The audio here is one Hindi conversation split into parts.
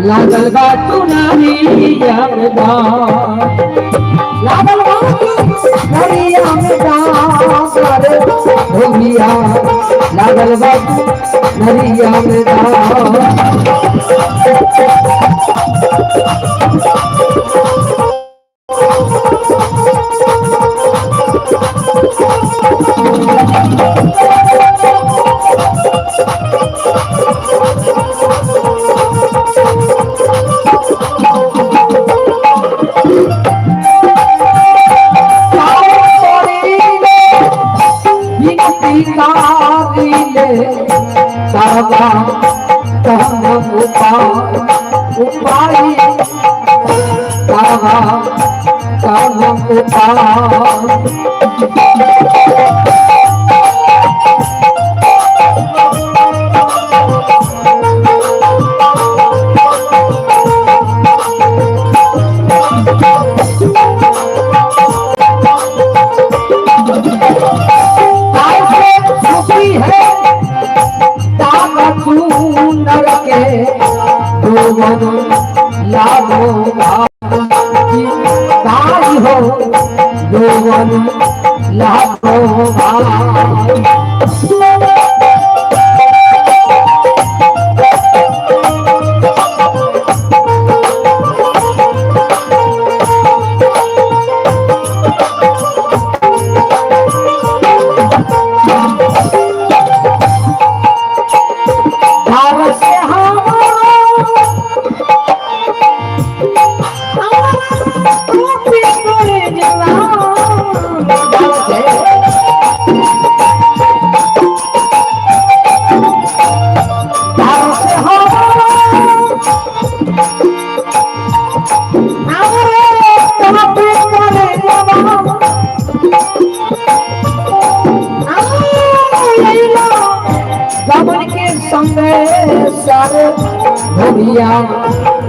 लागल बा चुनारी यामदा लागल बा चुनारी यामदा सारे भोगिया लागल बा चुनारी यामदा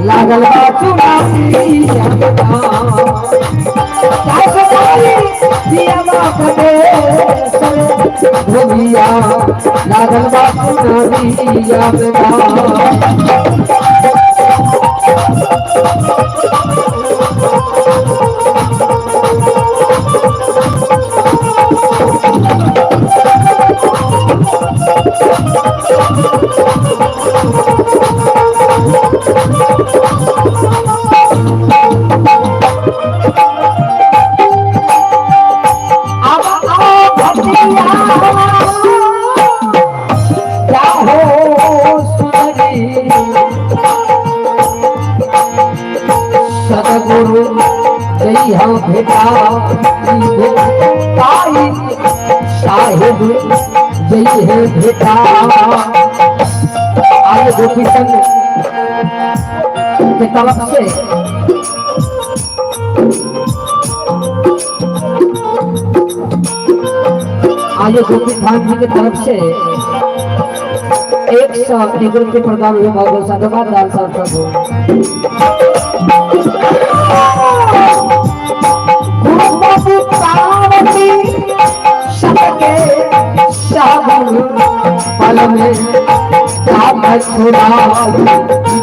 लागल बा चुनारी भोगिया लागल बा चुनारी सदगुरु जय हो भेटा साहिब जय है भेटा आगे गोपी संघ के तरफ से आगे गोपी खान जी की तरफ से 101 रुपये प्रदान हुए। बहुत साधुवाद दान साहब पल में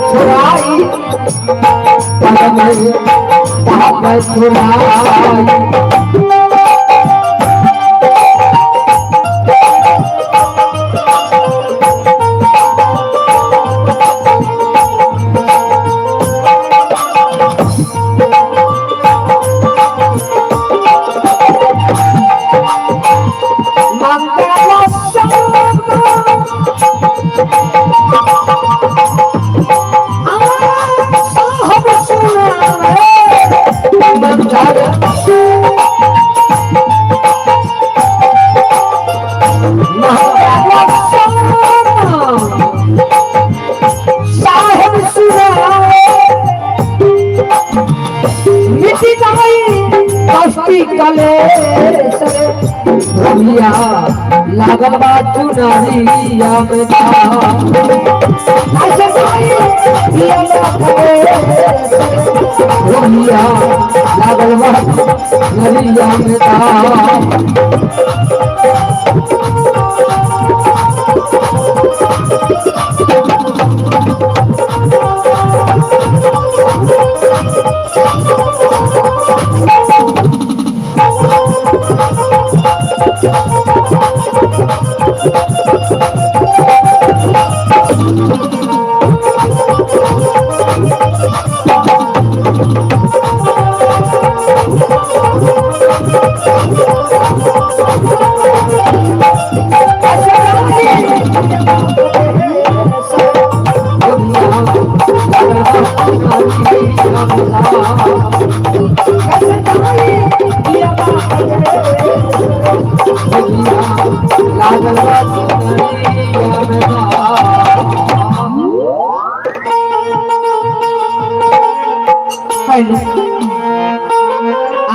छुड़ाई पल में छुड़ाई रोहिया लागल बा चुनरिया में रोहिया लागल बा चुनरिया में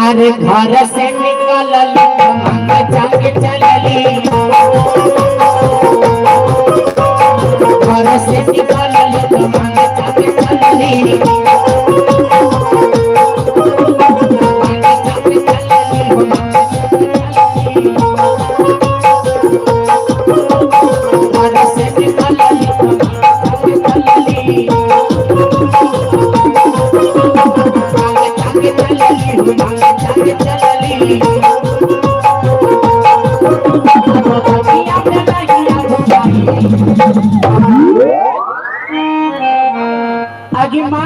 अरे घर से निकलल जंग चलली घर से निकलल जंग चलली आगे माँ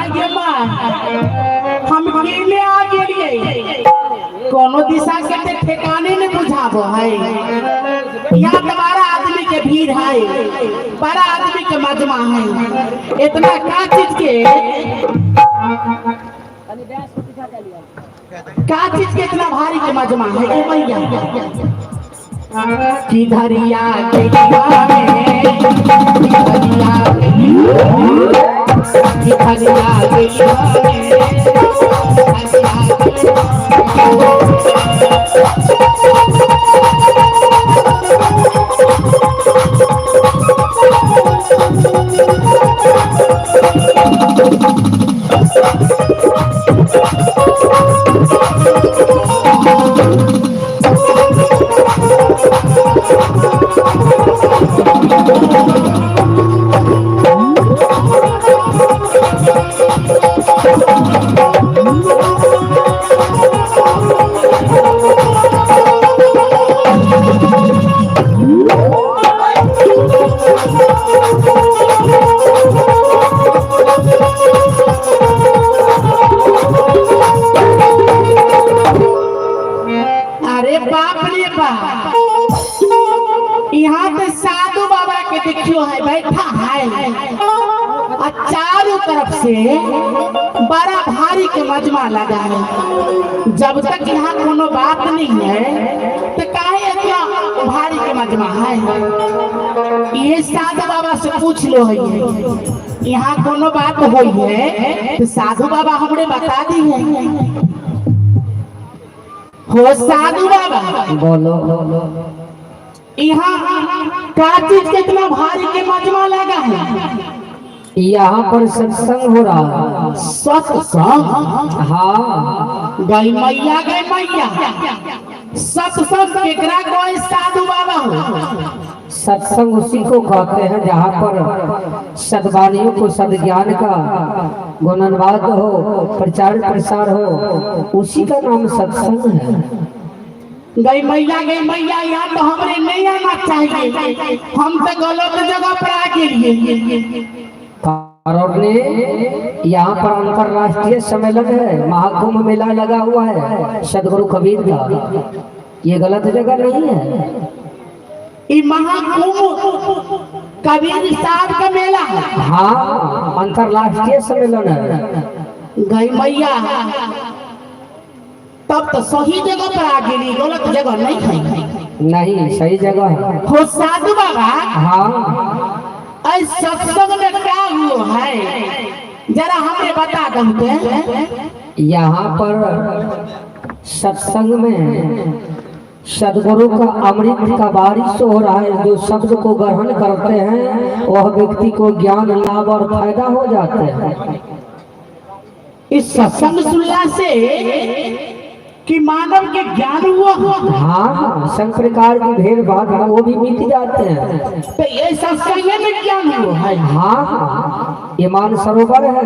हम केले आ गेलिए कोनो दिशा के ठिकाने न बुझाबो है यहाँ तुम्हारा आदमी के भीड़ है बड़ा आदमी के मजमा है इतना का चीज के इतना भारी के मजमा है ए भैया किधरिया के यहाँ पे साधु बाबा के देखियो है बैठा है और चारों तरफ से बड़ा भारी के मजमा लगा है। जब तक यहाँ कोनो बात नहीं है तो काहे इतना भारी के मजमा है। ये साधु बाबा से पूछ लो है यहाँ कोनो बात हुई है तो साधु बाबा हमने बता दी है। हो साधु बाबा बोलो यहाँ का चीज कितना भारी के मजमा लगा है। यहाँ पर सत्संग हो रहा है। सत्संग हाँ गई मैया सत्संग केकरा कोई साधु बाबा हो। सत्संग उसी को कहते हैं जहाँ पर सद्वानियों को सद्ज्ञान का गुणनवाद हो प्रचार प्रसार हो उसी का नाम सत्संग है। गई मैया यहाँ तो हमरे नहीं आना चाहिए हम तो गलत जगह पर आ गए। और ने यहाँ पर अंतरराष्ट्रीय सम्मेलन है महाकुंभ मेला लगा हुआ है सदगुरु कबीर का। ये गलत जगह नहीं है। ये महाकुंभ कबीर साहब का मेला है। हाँ अंतरराष्ट्रीय सम्मेलन है। गई मैया तब तो सही जगह पर आ गई गलत जगह नहीं है। नहीं सही जगह है। हो साधु बाबा हाँ सत्संग में क्या हुआ है जरा हमें बता दो। यहाँ पर सत्संग में सदगुरु का अमृत का बारिश हो रहा है। जो शब्द को ग्रहण करते हैं वह व्यक्ति को ज्ञान लाभ और फायदा हो जाते हैं। इस सत्संग सुनने से कि मानव के ज्ञान हुआ। हाँ, सब प्रकार की भेदभाव है वो भी मिट जाते हैं। तो ये सत्संग में ज्ञान हुआ है। हाँ, ये मान सरोवर है,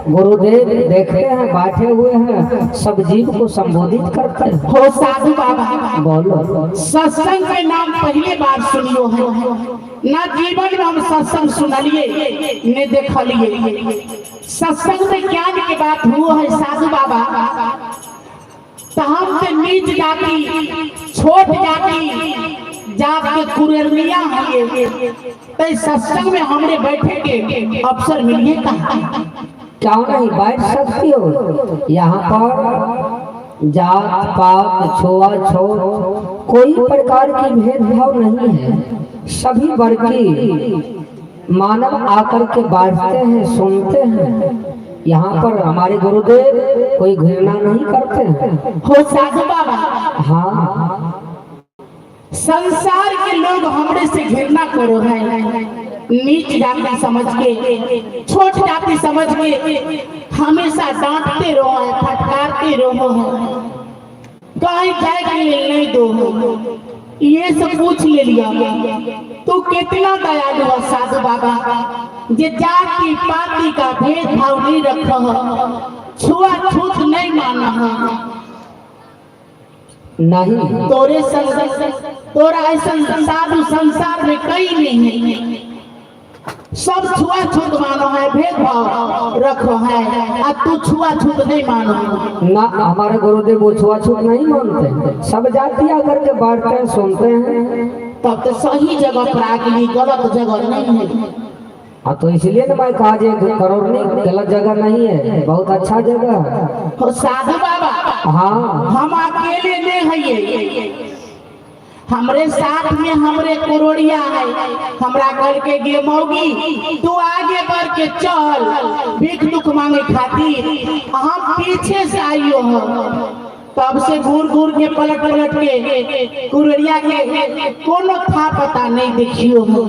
गुरुदेव देखते हैं बैठे हुए हैं, सब जीव को संबोधित करते हैं। हो साधु बाबा बोलो, सत्संग के नाम पहले बार सुनियो है ना, जीवन में हम सत्संग सुनलिए ने देखलिए। सत्संग में ज्ञान की बात हुआ है साधु बाबा। तो हम से नीच जाति, छोट जाति, जात के कुरेरनिया है। तो सत्संग में हमने बैठे के अवसर मिलिए कहा क्यों नहीं बैठ सकती हो। यहाँ पर जात पात छुआछूत कोई प्रकार की भेदभाव नहीं है। सभी वर्ग की मानव आकर के बैठते हैं, सुनते हैं। यहाँ पर हमारे गुरुदेव कोई घृणा नहीं करते हैं। हो साधु बाबा। हाँ, संसार के लोग हमरे से घृणा करो है, नीच जाति समझ के, छोट जाति समझ के हमेशा डांटते रहो है, फटकारते रहो है, कहीं जाए के लिए नहीं दो। ये सब पूछ ले लिया तो कितना दयालु है साधु बाबा, जे जाति पाति का भेदभाव नहीं रखा, छुआछूत नहीं माना नहीं। तोरे तोरा ऐसा साधु संसार में कई नहीं है। सब छुआछूत मानो है, भेदभाव रखो है, और तू छुआछूत नहीं मानो ना। हमारे गुरुदेव वो छुआछूत नहीं मानते, सब जाति आकर के बैठते हैं, सुनते हैं। तब तो सही जगह पर आ गई, गलत जगह नहीं है। हाँ, तो इसलिए ना मैं कहा करोड़नी गलत जगह नहीं है, बहुत अच्छा जगह है। हो साधु बाबा। हाँ, हम अकेले नहीं है, हमरे साथ में हमरे कुरोड़िया है। हमरा घर के गे मौगी, तू आगे बढ़ के चल भीख दुख मांगे खातिर, हम पीछे से आइयो हो। तब से घूर घूर के पलट पलट के कुरोड़िया के कोनो था पता नहीं देखियो हो।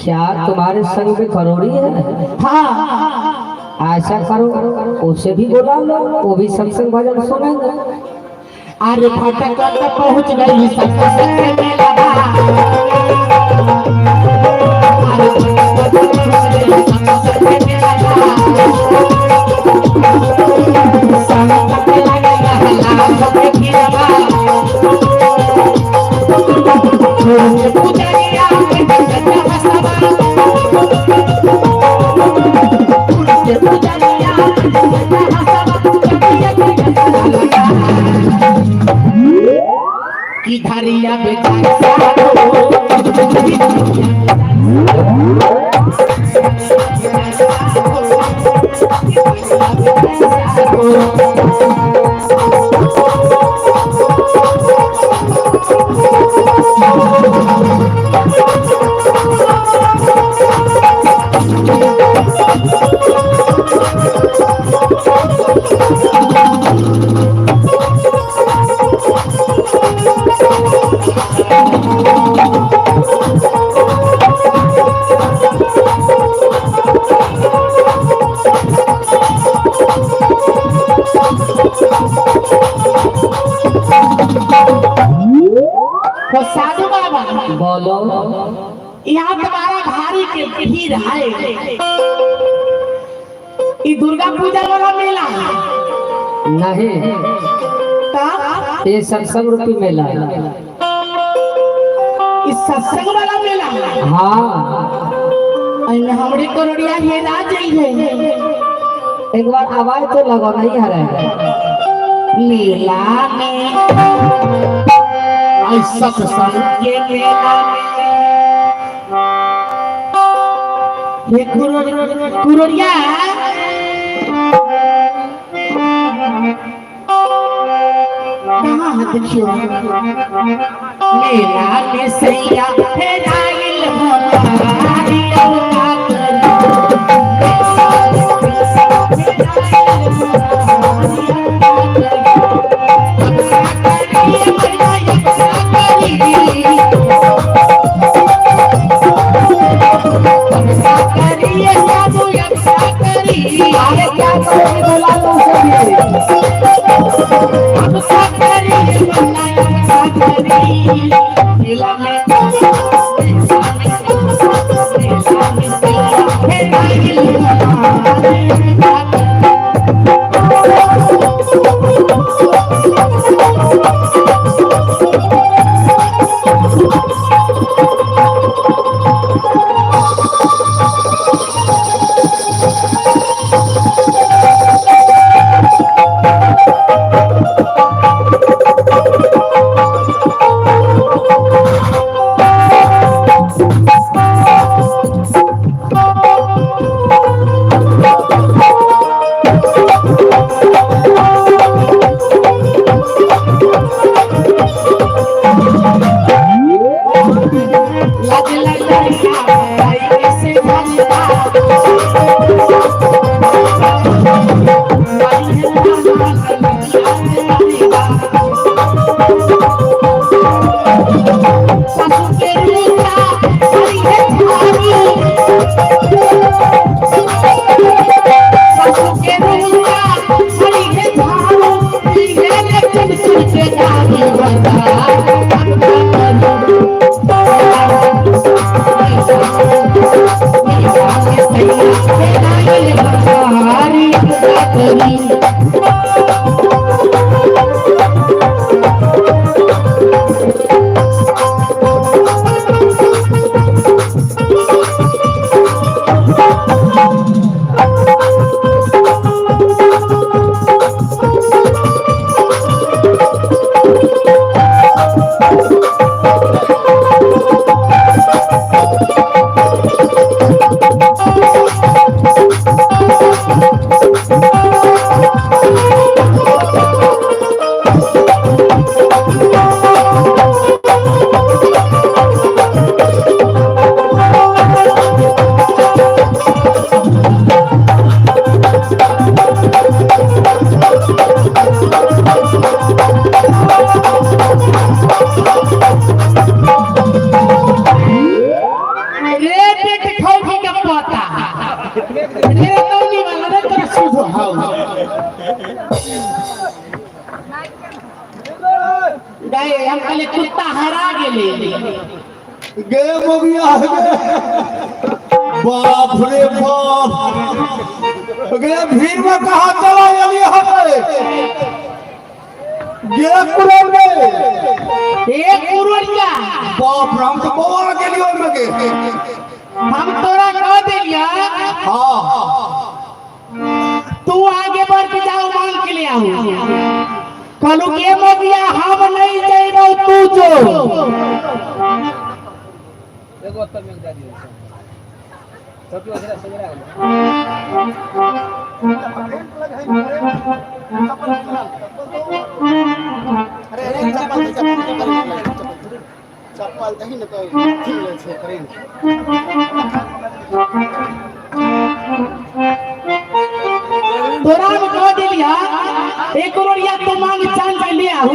क्या तुम्हारे संग में करोड़ी है? हाँ, ऐसा करो, उसे भी बुला लो, वो भी सत्संग भजन सुनेंगे। अरे फटक पहुंच गई सत्संग में लगा। अरे सत्संग में लगा। संग में लगा लाभ में गिरवा। पुजरिया में जगह सवा। पुजरिया में जगह की धरिया बेचारा साधु बाबा। बोलो, यहाँ तुम्हारा भारी के भीड़ है। ये दुर्गा पूजा वाला मेला है नहीं, ये सत्संग रूपी मेला है। इस सत्संग वाला मेला है। हाँ, हमरे कोरोड़िया हेरा जाइए। एक बार आवाज तो लगो, नहीं हरे मेला में सत्संग के मेला में ये कुरोड़िया कहाँ है देखियो। मेला में सैया फेराइल हमारी औकात। क्या करोगी बुला लो उसे भी। अब साकरी बनाया साकरी दिला में गए हम पहले कुत्ता हरा गेले गए मगिया बाप रे बाप गए भीड़ में कहा चला यली हटे गए कुरन में एक कुरनिया बाप राम तो बोल के लिए में के हम तोरा कह देलिया हां तू आगे बढ़ के जाओ मान के ले आओ कहलू के मगिया हम नहीं जइबो तू जो एगो उत्तर में जा दियो सब वगैरह सगरा अरे चप्पल कहीं न तो ठीक छे करें तोरा में कह देलिया एक करोड़िया तू मांग चांद के ले आऊ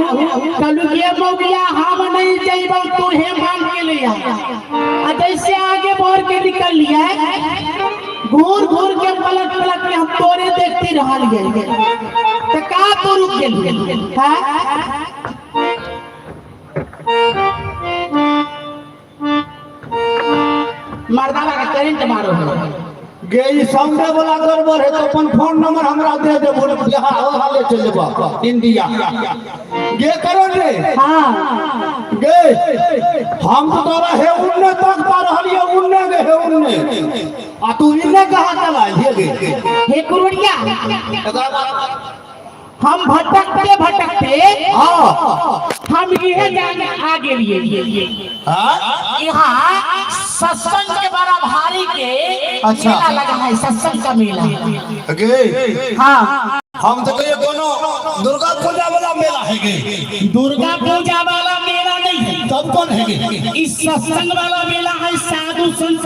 कहलू के मगिया हम नहीं जइबो तू हे मांग के ले आ आ जैसे आगे बढ़ के निकल लिया घूर घूर के पलट पलट के हम तोरे देखते रहल गए तो का तो रुक गेल हां मर्दाना का करंट मारो गई सामने वाला गड़बड़ है तो अपन फोन नंबर हमरा दे दे बोले बिहार वहां ले चल जेबा इंडिया ये करो रे हां गे हम तो तोरा है उन्ने तक पा रहलिए उन्ने गे है उन्ने आ तू इन्ने कहां चला गे हे कुरड़िया हम भटकते हां हम ये जाने आ गेलिए हां यहाँ सत्संग के बड़ा भारी के अच्छा। मेला लगा है सत्संग का मेला गे हाँ हम तो कहिए कोनो दुर्गा पूजा वाला मेला है गे दुर्गा पूजा वाला मेला नहीं है तब कौन है गे इस सत्संग वाला मेला है साधु संत